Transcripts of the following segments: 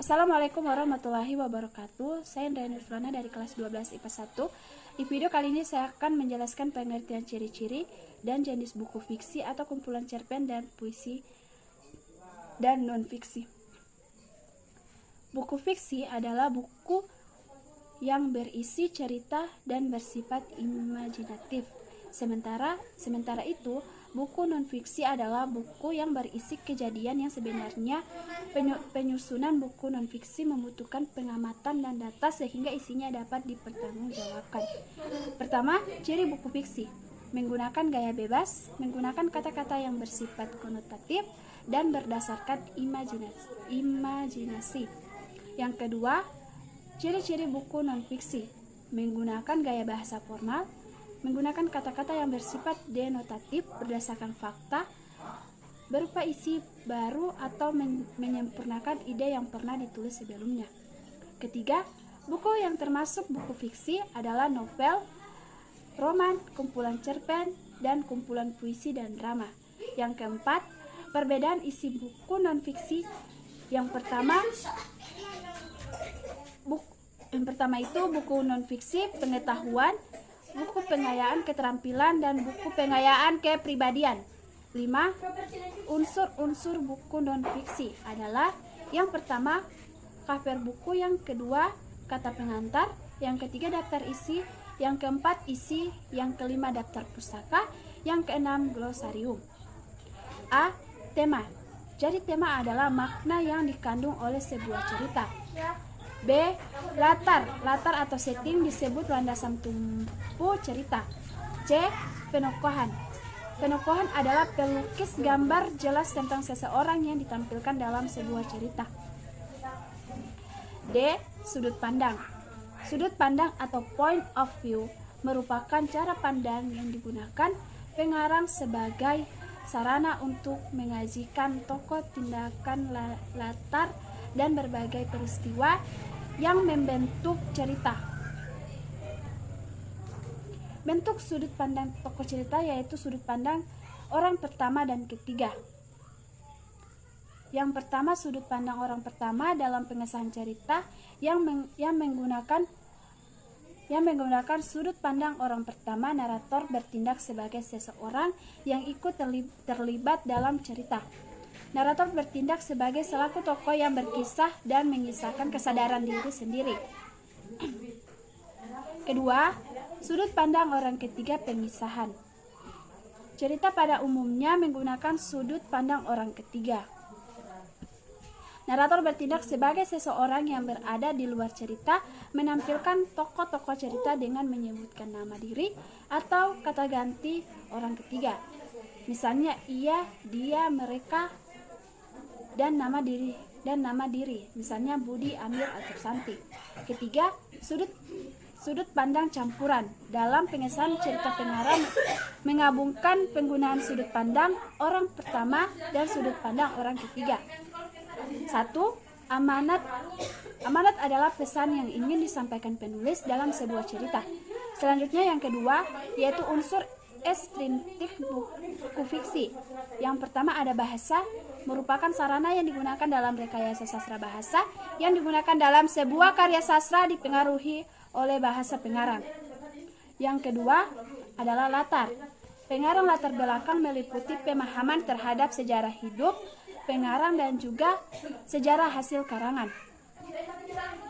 Assalamualaikum warahmatullahi wabarakatuh. Saya Indra Nurflana dari kelas 12 IPA 1. Di video kali ini saya akan menjelaskan pengertian ciri-ciri dan jenis buku fiksi atau kumpulan cerpen dan puisi dan non-fiksi. Buku fiksi adalah buku yang berisi cerita dan bersifat imajinatif. Sementara itu, buku non-fiksi adalah buku yang berisi kejadian yang sebenarnya. Penyusunan buku non-fiksi membutuhkan pengamatan dan data sehingga isinya dapat dipertanggungjawabkan. Pertama, ciri buku fiksi: menggunakan gaya bebas, menggunakan kata-kata yang bersifat konotatif dan berdasarkan imajinasi. Yang kedua, ciri-ciri buku non-fiksi: menggunakan gaya bahasa formal, menggunakan kata-kata yang bersifat denotatif berdasarkan fakta, berupa isi baru atau menyempurnakan ide yang pernah ditulis sebelumnya. Ketiga, buku yang termasuk buku fiksi adalah novel, roman, kumpulan cerpen, dan kumpulan puisi dan drama. Yang keempat, perbedaan isi buku non-fiksi. Yang pertama itu buku non-fiksi pengetahuan, buku pengayaan keterampilan, dan buku pengayaan kepribadian. 5. Unsur-unsur buku non-fiksi adalah: yang pertama, cover buku; yang kedua, kata pengantar; yang ketiga, daftar isi; yang keempat, isi; yang kelima, daftar pustaka; yang keenam, glosarium. A. Tema. Jadi tema adalah makna yang dikandung oleh sebuah cerita. B. Latar atau setting disebut landasan tumpu cerita. C. Penokohan. Penokohan adalah pelukis gambar jelas tentang seseorang yang ditampilkan dalam sebuah cerita. D. Sudut pandang. Sudut pandang atau point of view merupakan cara pandang yang digunakan pengarang sebagai sarana untuk menyajikan tokoh, tindakan, latar, dan berbagai peristiwa yang membentuk cerita. Bentuk sudut pandang tokoh cerita yaitu sudut pandang orang pertama dan ketiga. Yang pertama, sudut pandang orang pertama dalam pengesahan cerita yang menggunakan sudut pandang orang pertama. Narator bertindak sebagai seseorang yang ikut terlibat dalam cerita. Narator bertindak sebagai selaku tokoh yang berkisah dan mengisahkan kesadaran diri sendiri. Kedua, sudut pandang orang ketiga pemisahan. Cerita pada umumnya menggunakan sudut pandang orang ketiga. Narator bertindak sebagai seseorang yang berada di luar cerita, menampilkan tokoh-tokoh cerita dengan menyebutkan nama diri atau kata ganti orang ketiga. Misalnya ia, dia, mereka, dan nama diri, misalnya Budi, Amir, atau Santi. Ketiga, sudut pandang campuran. Dalam pengesahan cerita, pengarang menggabungkan penggunaan sudut pandang orang pertama dan sudut pandang orang ketiga. 1. Amanat. Amanat adalah pesan yang ingin disampaikan penulis dalam sebuah cerita. Selanjutnya, yang kedua, yaitu unsur estrinsik buku fiksi. Yang pertama ada bahasa, merupakan sarana yang digunakan dalam rekayasa sastra bahasa yang digunakan dalam sebuah karya sastra dipengaruhi oleh bahasa pengarang. Yang kedua adalah latar. Pengarang latar belakang meliputi pemahaman terhadap sejarah hidup pengarang dan juga sejarah hasil karangan.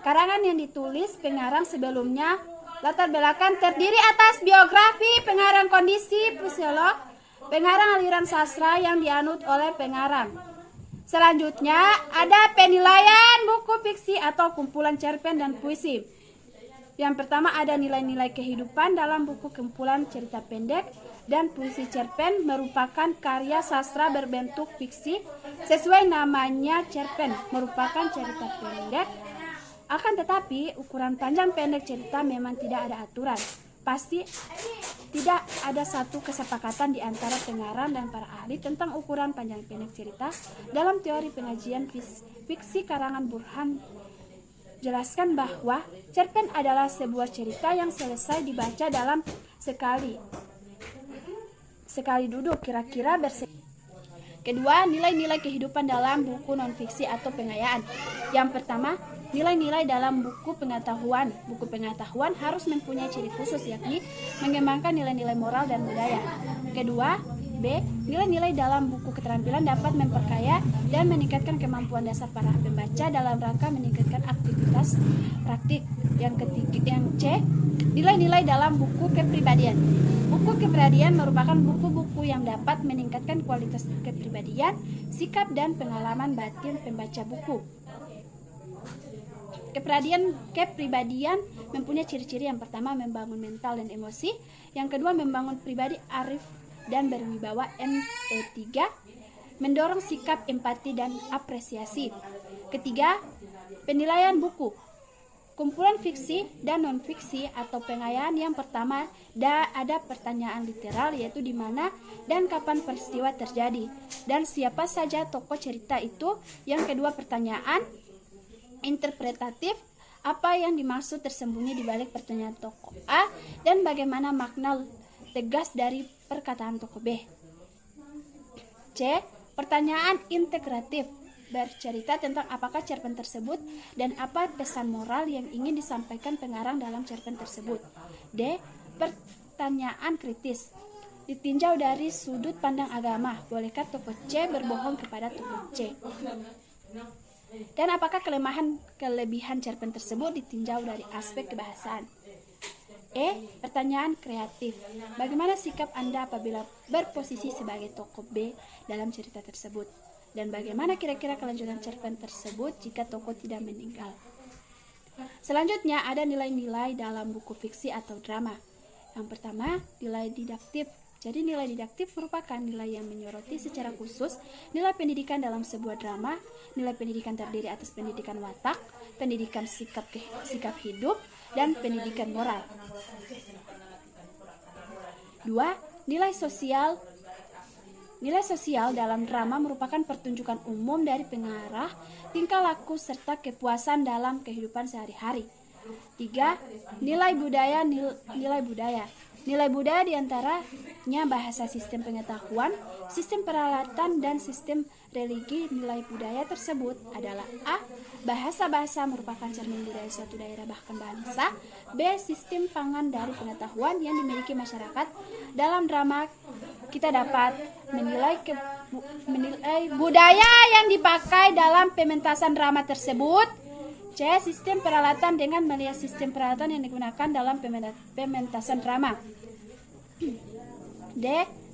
Karangan yang ditulis pengarang sebelumnya. Latar belakang terdiri atas biografi pengarang, kondisi fisiolog pengarang, aliran sastra yang dianut oleh pengarang. Selanjutnya ada penilaian buku fiksi atau kumpulan cerpen dan puisi. Yang pertama ada nilai-nilai kehidupan dalam buku kumpulan cerita pendek dan puisi cerpen merupakan karya sastra berbentuk fiksi. Sesuai namanya, cerpen merupakan cerita pendek. Akan tetapi, ukuran panjang pendek cerita memang tidak ada aturan. Pasti tidak ada satu kesepakatan di antara pengarang dan para ahli tentang ukuran panjang pendek cerita. Dalam teori pengajian fiksi karangan Burhan jelaskan bahwa cerpen adalah sebuah cerita yang selesai dibaca dalam sekali duduk, kira-kira Kedua, nilai-nilai kehidupan dalam buku non-fiksi atau pengayaan. Yang pertama, nilai-nilai dalam buku pengetahuan. Buku pengetahuan harus mempunyai ciri khusus, yakni mengembangkan nilai-nilai moral dan budaya. Kedua, B. Nilai-nilai dalam buku keterampilan dapat memperkaya dan meningkatkan kemampuan dasar para pembaca dalam rangka meningkatkan aktivitas praktik. Yang C. Nilai-nilai dalam buku kepribadian. Buku kepribadian merupakan buku-buku yang dapat meningkatkan kualitas kepribadian, sikap, dan pengalaman batin pembaca buku. Kepribadian mempunyai ciri-ciri. Yang pertama, membangun mental dan emosi. Yang kedua, membangun pribadi arif dan berwibawa (MP3), mendorong sikap empati dan apresiasi. Ketiga, penilaian buku. Kumpulan fiksi dan non-fiksi atau pengayaan. Yang pertama, ada pertanyaan literal, yaitu di mana dan kapan peristiwa terjadi dan siapa saja tokoh cerita itu. Yang kedua, pertanyaan interpretatif, apa yang dimaksud tersembunyi di balik pertanyaan tokoh A dan bagaimana makna tegas dari perkataan tokoh B. C. Pertanyaan integratif, bercerita tentang apakah cerpen tersebut dan apa pesan moral yang ingin disampaikan pengarang dalam cerpen tersebut. D. Pertanyaan kritis, ditinjau dari sudut pandang agama. Bolehkah tokoh C berbohong kepada tokoh C? Dan apakah kelebihan cerpen tersebut ditinjau dari aspek kebahasaan? E. Pertanyaan kreatif, bagaimana sikap Anda apabila berposisi sebagai tokoh B dalam cerita tersebut? Dan bagaimana kira-kira kelanjutan cerpen tersebut jika tokoh tidak meninggal? Selanjutnya ada nilai-nilai dalam buku fiksi atau drama. Yang pertama, nilai didaktif. Jadi nilai didaktif merupakan nilai yang menyoroti secara khusus nilai pendidikan dalam sebuah drama. Nilai pendidikan terdiri atas pendidikan watak, pendidikan sikap hidup, dan pendidikan moral. 2. Nilai sosial. Nilai sosial dalam drama merupakan pertunjukan umum dari pengarah, tingkah laku, serta kepuasan dalam kehidupan sehari-hari. 3. Nilai budaya. Nilai budaya diantaranya bahasa, sistem pengetahuan, sistem peralatan, dan sistem religi. Nilai budaya tersebut adalah A. Bahasa-bahasa merupakan cermin budaya suatu daerah bahkan bangsa. B. Sistem pangan dari pengetahuan yang dimiliki masyarakat. Dalam drama kita dapat menilai budaya yang dipakai dalam pementasan drama tersebut. C. Sistem peralatan dengan melihat sistem peralatan yang digunakan dalam pementasan drama. D.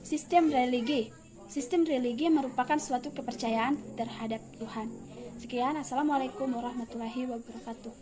Sistem religi. Sistem religi merupakan suatu kepercayaan terhadap Tuhan. Sekian, assalamualaikum warahmatullahi wabarakatuh.